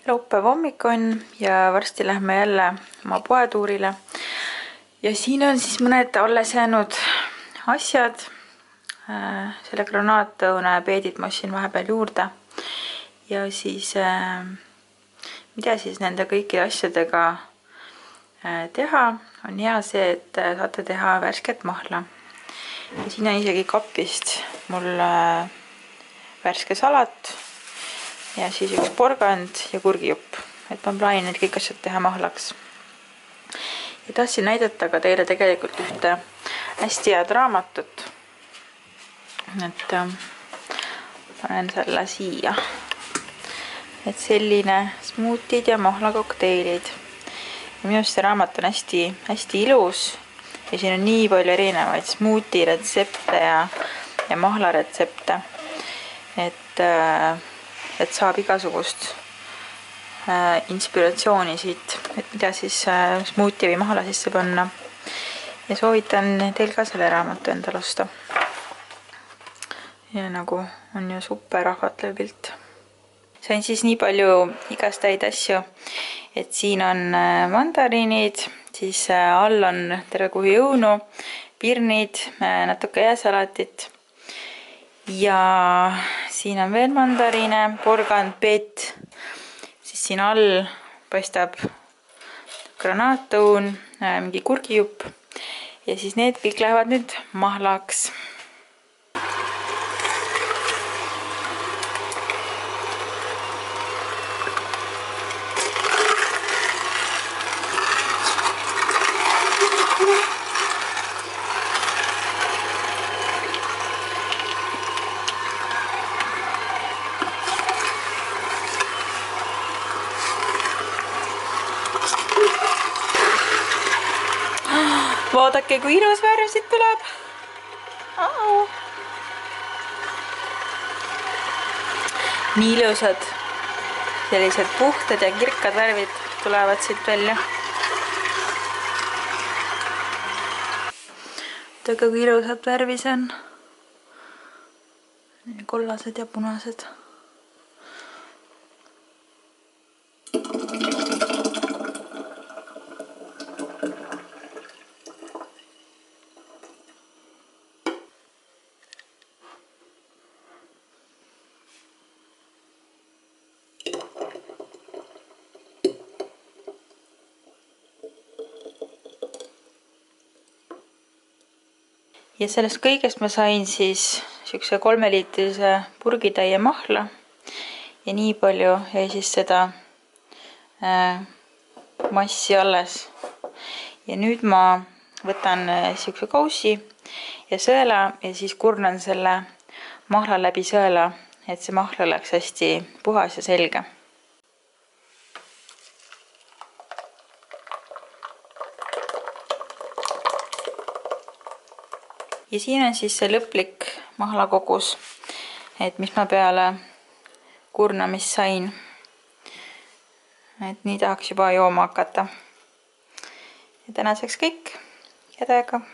Laupäeva hommik on ja varsti lähme jälle oma poetuurile. Ja siin on siis mõned alles jäänud asjad. Selle granaatõune peedid ma ostsin vahepeal juurde. Ja siis, mida siis nende kõikide asjadega teha, on hea see, et saate teha värsket mahla. Ja siin on isegi kapist mul värske salat ja siis üks porgand ja kurgijupp. Et ma plaanin need kõik asjad teha mahlaks. Ja tahtsin näidata ka teile tegelikult ühte hästi head raamatut. Et panen selle siia. Et selline smuutid ja mahlakokteilid. Ja minu arust see raamat on hästi ilus. Ja siin on nii palju erinevaid smuuti retsepte ja mahla retsepte. Et saab igasugust inspiratsiooni siit, et mida siis smuuti või mahla sisse panna. Ja soovitan teil ka selle raamatu endale osta. Ja nagu on ju super ahvatlev pilt. Sain siis nii palju igastaid asju, et siin on mandariinid, siis all on terve kuhi õunu, pirnid, natuke jääsalatit. Ja siin on veel mandariine, porgand, peet. Siis siin all paistab granaatõun, mingi kurgijupp. Ja siis need kõik lähevad nüüd mahlaks. Vaadake, kui ilus värvsid tuleb. Nii ilusad, sellised puhtad ja kirkad värvid tulevad siit välja. Vaadake, kui ilusad värvis on. Kollased ja punased. Ja sellest kõigest ma sain siis siukse 3-liitrise purgitäie mahla. Ja nii palju jäi siis seda massi alles. Ja nüüd ma võtan siukse kaussi ja sõela ja siis kurnan selle mahla läbi sõela, et see mahl oleks hästi puhas ja selge. Ja siin on siis see lõplik mahlakogus, et mis ma peale kurnamist sain. Et nii tahaks juba jooma hakata. Ja tänaseks kõik. Head aega!